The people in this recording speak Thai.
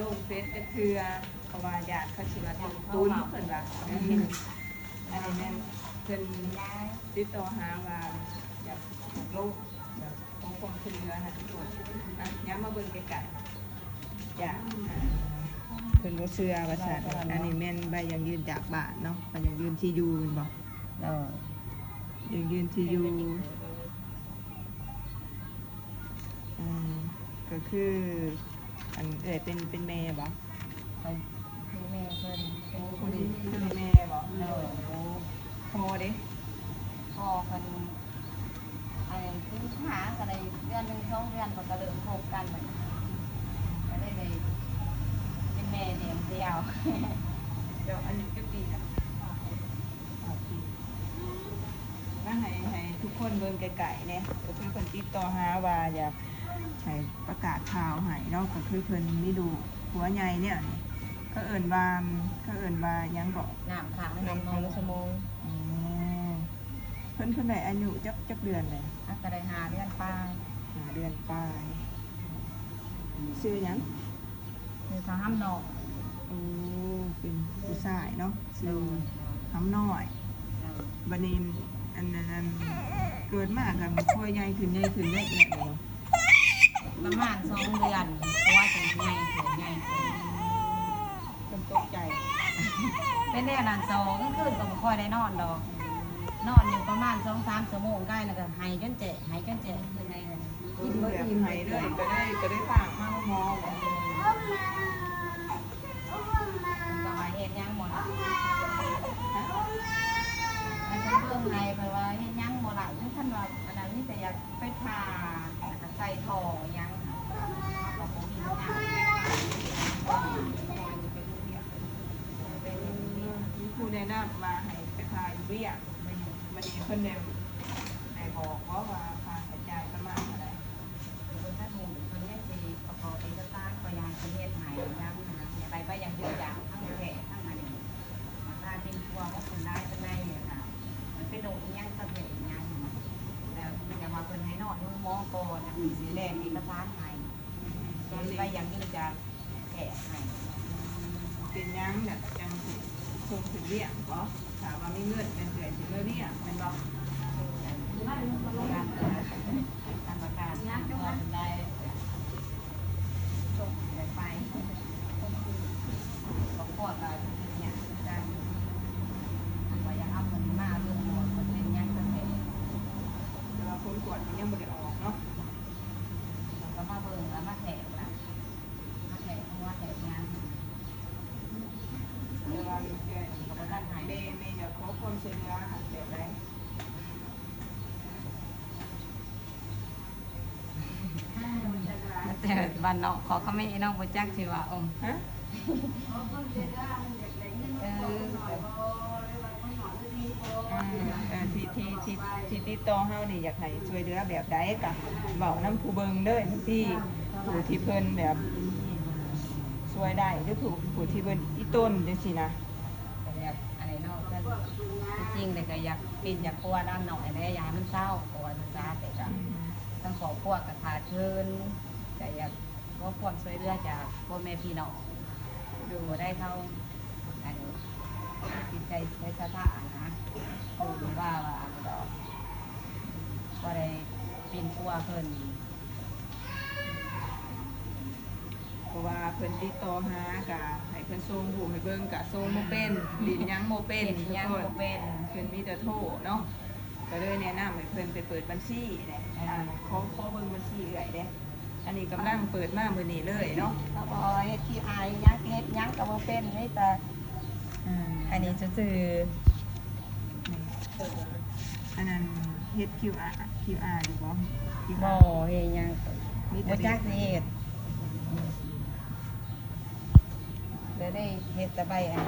ลงเฟซจะเทือเพราะว่าญาติเขาสิว่าตุ้นเพิ่นว่าอันนี้แม่นเพิ่นติดต่อหาว่าอยากลงแบบของความช่วยเหลือนะทุกคนย้ำมาเบิ่งไกลๆจ้ะเพิ่นบ่เชื่อว่าซั่นอันนี้แม่นใบยังยืนจากบ้านเนาะใบยังยืนที่อยู่แม่นบ่ยังยืนที่อยู่ก็คืออันเป็นแม่บ่คือแม่เพิ่นคนนี้คือแม่บ่โอ้พอเด้พอเพิ่นคือหากันได้เดือนนึง2เดือนมันก็เริ่มคบกันเหมือนก็ได้เลยเป็นแม่เดียวเดี๋ยวอันนี้ก็ปีนะปีนั่งให้ทุกคนเบิ่งไกลๆเนี่ยก็คือเพิ่นติดต่อหาว่าอยากให้ประกาศข่าวให้เนาะก็คือเพิ่นมีดูหัวใหญ่เนี่ยเขาเอิ้นว่ายังบอกน้ำขังในชั่วโมงเพิ่นได้อายุจักเดือนเลยก็ได้5เดือนปลาย5 เดือนปลายชื่อหยังคือทางห้ำนอกเป็นผู้ชายเนาะชื่อห้ำน้อยบัดนี้อันนั้นเกิดมากันค่อยใหญ่ขึ้นได้เนี่ยประมาณ2เดือนเพราะว่าจะใหญ่เป็นตกใจเป็นแน่นอน2ก็คืนก็บ่ค่อยได้นอนดอกนอนอยู่ประมาณ 2-3 ชั่วโมงได้แล้วก็หายจนเจ็บคือในกินบ่อิ่มหายเลยก็ได้ฝากมาหมอก็มาเฮ็ดยังหมดมันจะเบิ่งให้เพราะว่าเฮ็ดยังบ่ได้ท่านว่าอันนั้นนี่แต่อยากไปทาใส่ท่อยังก็บ่มีงานมีผู้แนะนำมาให้ไปทาอยู่เวียงมันมีคนเนี่ยไหนบอกว่าค่าใช้จ่ายประมาณเท่าไหร่คนท่านหมู่คนนี้สิประกอบเอกสารก็ยังประเทศไหนยังนะไปยังเดือดอย่างทั้งแผลทั้งอะไรถ้าเป็นตัวว่าคนได้จะได้เนี่ยค่ะมันเป็นโดนยังสะเพ็ดยังแล้วอย่ามาเป็นให้นอนมองก่อนนะสีแดงเอกสารไหนไปอย่างนี้จะแผลไหนเป็นยังแบบยังคงถึงเรียกก็ถามว่ามีเงินเป็นเดือนถึงเรียกเป็นบอกการประกาศงานก็ได้ส่งไปบอกพ่อตายเนี่ยการว่าอยากเอาเงินมาเรื่องหมดมันเป็นยังกันเลยแต่ว่าคนกวดมันยังไม่ได้ออกเนาะก็มาเบิ่งแล้วมาแถกนะมาแถกเพราะว่าแถกงานเวลามีแก่กับท่านหายเมย์อยากขอความช่วยเหลือแบบไรแต่บ้านนอกเขาไม่น้องโปรจักสิว่าองฮะที่ติดต่อเฮานี่อยากให้ช่วยเหลือแบบใดกะบอกน้ำผู้เบิงเด้อที่ผู้ที่เพิ่นแบบช่วยได้หรือผู้ที่เพิ่นอีต้นจังซี่นะอะไรนอกก็จริงแต่ก็อยากปินอยากครัวด้านหน่อยนะอยากมันเศร้าครัวซาแต่ก็ต้องขอพวกกระถาเชิญแต่อยากว่าความช่วยเหลือจากพ่อแม่พี่น้องดูได้เขาอันนี้จิตใจใช้สถานะดูว่าอันดอกว่าได้ปินครัวเพิ่นเพราะว่าเพิ่นติดต่อหากะให้เพิ่นส่งรูปให้เบิ่งกะส่งบ่เป็นดินยังบ่เป็นทุกคนเพิ่นมีแต่โทรเนาะก็เลยแนะนำให้เพิ่นไปเปิดบัญชีเนี่ยขอเบิ่งบัญชีเอื้อยเด้อันนี้กำลังเปิดมามื้อนี้เลยเนาะเขาบอกเฮ็ดที่อายยักเฮ็ดยักก็บ่เป็นนี่แต่อันนี้ซื่ออันนั้นเฮ็ด QR อยู่บ่บ่เฮ็ดยังบ่จักสิเฮ็ดได้เฮ็ดแต่ใบอัน